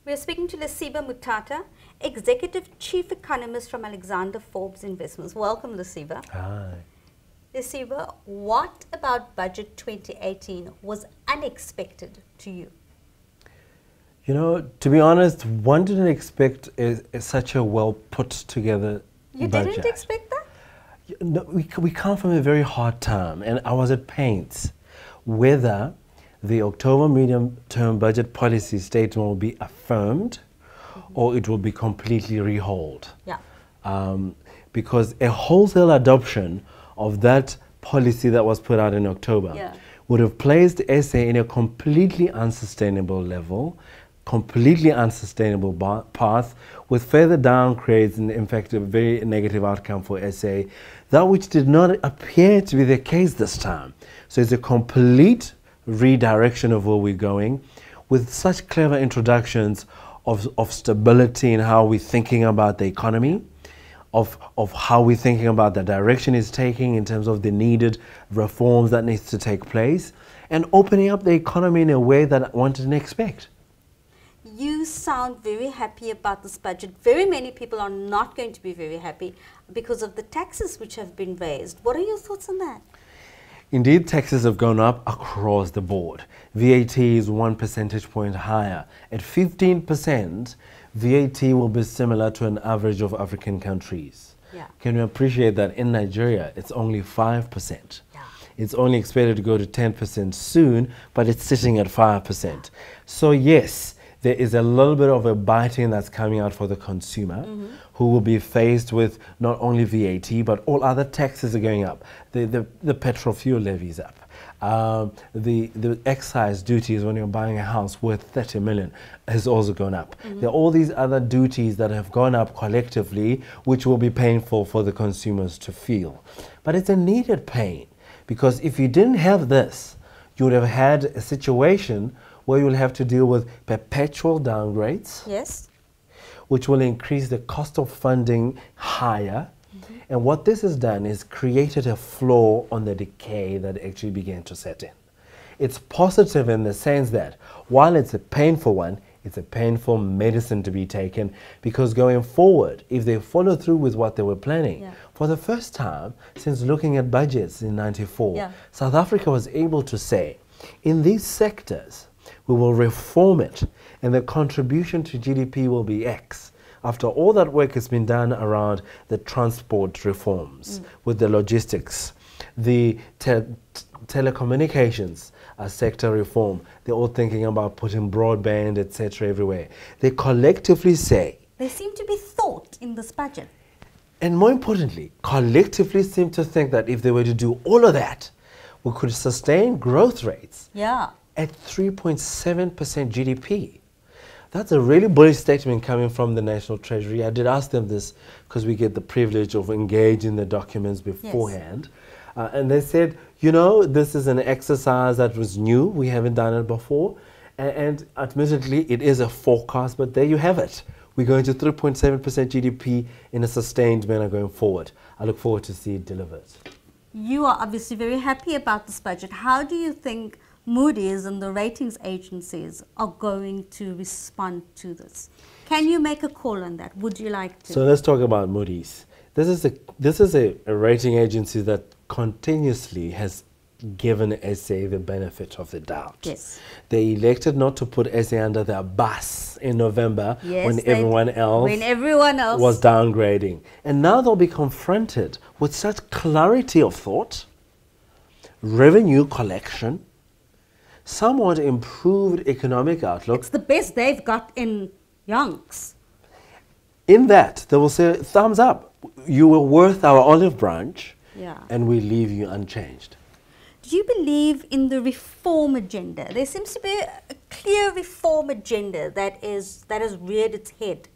We're speaking to Lesiba Mutata, Executive Chief Economist from Alexander Forbes Investments. Welcome, Lesiba. Hi. Lesiba, what about Budget 2018 was unexpected to you? You know, to be honest, one didn't expect such a well put together budget. You didn't expect that? No, we come from a very hard time, and I was at pains whether the October medium-term budget policy statement will be affirmed or it will be completely rehauled. Yeah. Because a wholesale adoption of that policy that was put out in October would have placed SA in a completely unsustainable level, completely unsustainable path with further downgrades and in fact a very negative outcome for SA, that which did not appear to be the case this time. So it's a complete redirection of where we're going with such clever introductions of stability in how we're thinking about the economy, of how we're thinking about the direction it's taking in terms of the needed reforms that needs to take place, and opening up the economy in a way that one didn't expect. You sound very happy about this budget. Very many people are not going to be very happy because of the taxes which have been raised. What are your thoughts on that? Indeed, taxes have gone up across the board. VAT is 1 percentage point higher. At 15%, VAT will be similar to an average of African countries. Yeah. Can you appreciate that in Nigeria, it's only 5%? Yeah. It's only expected to go to 10% soon, but it's sitting at 5%. So yes, there is a little bit of a biting that's coming out for the consumer, who will be faced with not only VAT, but all other taxes are going up. The petrol fuel levy is up. The excise duties when you're buying a house worth 30 million has also gone up. There are all these other duties that have gone up collectively, which will be painful for the consumers to feel. But it's a needed pain, because if you didn't have this, you would have had a situation where you'll have to deal with perpetual downgrades, Yes. which will increase the cost of funding higher. And what this has done is created a floor on the decay that actually began to set in. It's positive in the sense that while it's a painful one, it's a painful medicine to be taken, because going forward, if they follow through with what they were planning, for the first time since looking at budgets in '94, South Africa was able to say, in these sectors, we will reform it, and the contribution to GDP will be X. After all that work has been done around the transport reforms, with the logistics, the telecommunications sector reform, they're all thinking about putting broadband, etc. everywhere. They collectively say... There seem to be thought in this budget. And more importantly, collectively seem to think that if they were to do all of that, we could sustain growth rates at 3.7% GDP. That's a really bullish statement coming from the National Treasury. I did ask them this because we get the privilege of engaging the documents beforehand. And they said, you know, this is an exercise that was new. We haven't done it before. And admittedly, it is a forecast, but there you have it. We're going to 3.7% GDP in a sustained manner going forward. I look forward to see it delivered. You are obviously very happy about this budget. How do you think Moodys and the ratings agencies are going to respond to this? Can you make a call on that? Would you like to? So let's talk about Moodys. This is a rating agency that continuously has given SA the benefit of the doubt. Yes. They elected not to put SA under their bus in November when everyone else was downgrading. And now they'll be confronted with such clarity of thought, revenue collection, somewhat improved economic outlook. It's the best they've got in yonks. In that, they will say, thumbs up. You were worth our olive branch, and we leave you unchanged. Do you believe in the reform agenda? There seems to be a clear reform agenda that has reared its head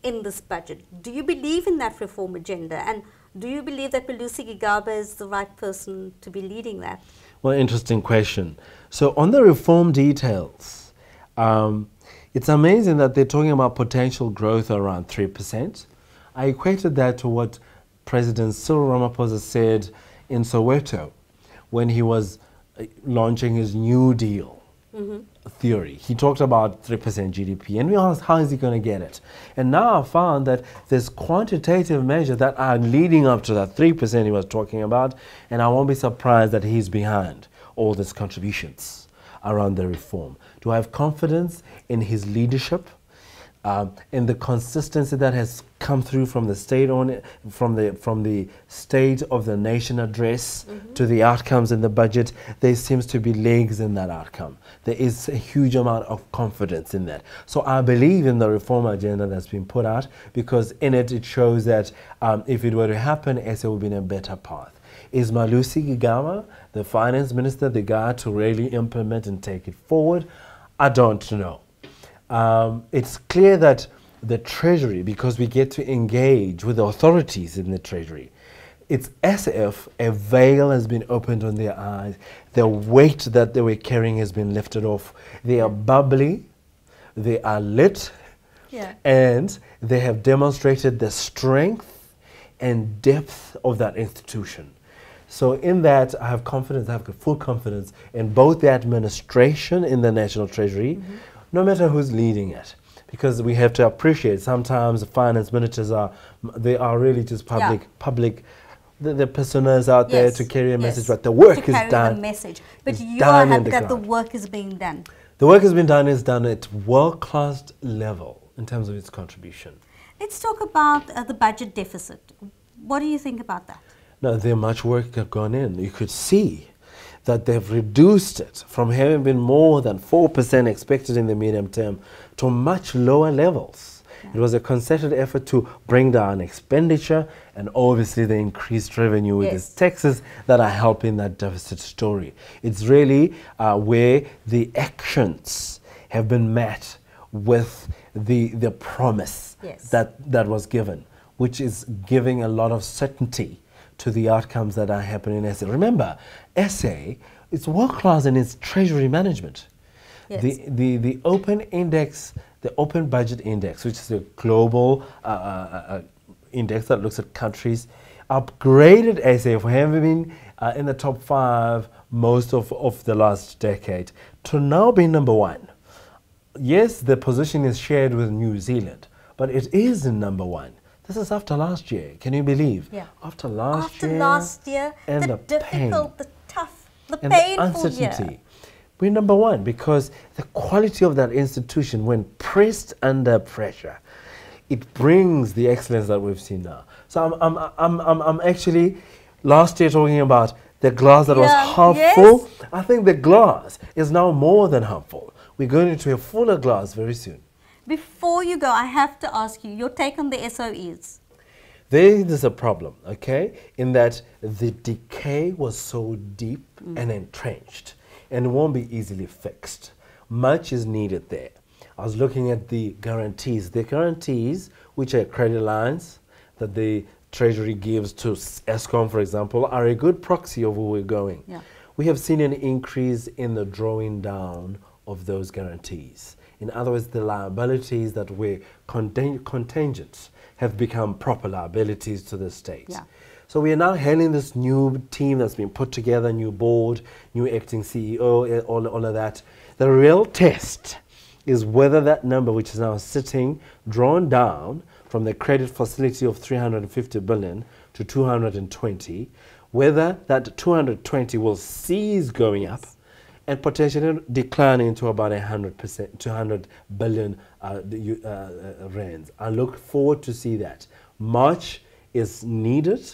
in this budget. Do you believe in that reform agenda? And do you believe that Pelusi Gigaba is the right person to be leading that? Well, interesting question. So on the reform details, it's amazing that they're talking about potential growth around 3%. I equated that to what President Cyril Ramaphosa said in Soweto when he was launching his New Deal theory. He talked about 3% GDP, and we asked, how is he going to get it? And now I found that there's quantitative measures that are leading up to that 3% he was talking about, and I won't be surprised that he's behind all these contributions around the reform. Do I have confidence in his leadership? In the consistency that has come through from the state from the State of the Nation address to the outcomes in the budget, there seems to be legs in that outcome. There is a huge amount of confidence in that. So I believe in the reform agenda that's been put out, because in it, it shows that if it were to happen, SA will be in a better path. Is Malusi Gigama, the finance minister, the guy to really implement and take it forward? I don't know. It's clear that the Treasury, because we get to engage with the authorities in the Treasury, it's as if a veil has been opened on their eyes. The weight that they were carrying has been lifted off. They are bubbly, they are lit, and they have demonstrated the strength and depth of that institution. So in that, I have confidence, I have full confidence in both the administration in the National Treasury, no matter who's leading it, because we have to appreciate sometimes the finance ministers they are really just public, the personas out there to carry a message, but the work is done. But you are happy that the work is being done. The work is done at world-class level in terms of its contribution. Let's talk about the budget deficit. What do you think about that? No, there's much work that gone in. You could see that they've reduced it from having been more than 4% expected in the medium term to much lower levels. It was a concerted effort to bring down expenditure and obviously the increased revenue with these taxes that are helping that deficit story. It's really where the actions have been met with the promise that was given, which is giving a lot of certainty to the outcomes that are happening in SA. Remember, SA is world-class in its treasury management. The open index, the open budget index, which is a global index that looks at countries, upgraded SA for having been in the top 5 most of the last decade to now be number 1. Yes, the position is shared with New Zealand, but it is in number 1. This is after last year. Can you believe? After last year, and the difficult, the tough, the and painful the uncertainty. We're number 1 because the quality of that institution, when pressed under pressure, it brings the excellence that we've seen now. So I'm actually last year talking about the glass that was half full. I think the glass is now more than half full. We're going into a fuller glass very soon. Before you go, I have to ask you your take on the SOEs. There is a problem, okay, in that the decay was so deep and entrenched, and it won't be easily fixed. Much is needed there. I was looking at the guarantees. The guarantees, which are credit lines that the Treasury gives to Eskom, for example, are a good proxy of where we're going. We have seen an increase in the drawing down of those guarantees. In other words, the liabilities that were contingent have become proper liabilities to the state. So we are now handling this new team that's been put together, new board, new acting CEO, all of that. The real test is whether that number, which is now sitting, drawn down from the credit facility of 350 billion to 220, whether that 220 will cease going up and potentially declining to about 100%, 200 billion rands. I look forward to see that. Much is needed.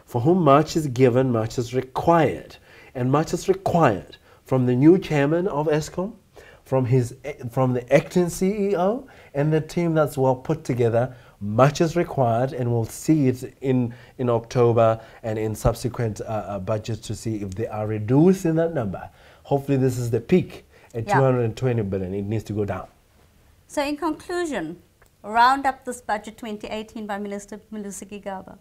For whom much is given, much is required. And much is required from the new chairman of Eskom, from the acting CEO, and the team that's well put together. Much is required, and we'll see it in October and in subsequent budgets to see if they are reduced in that number. Hopefully this is the peak at 220 billion. It needs to go down. So in conclusion, round up this budget 2018 by Minister Malusi Gigaba.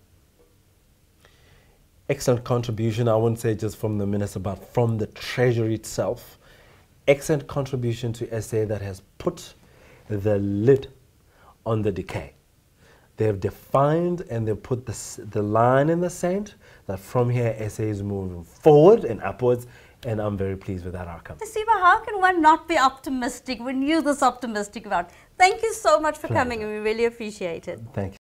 Excellent contribution, I wouldn't say just from the minister, but from the Treasury itself. Excellent contribution to SA that has put the lid on the decay. They have defined and they put the line in the sand that from here SA is moving forward and upwards, and I'm very pleased with that outcome. Siva, how can one not be optimistic when you're this optimistic about it? Thank you so much for coming, and we really appreciate it. Thank you.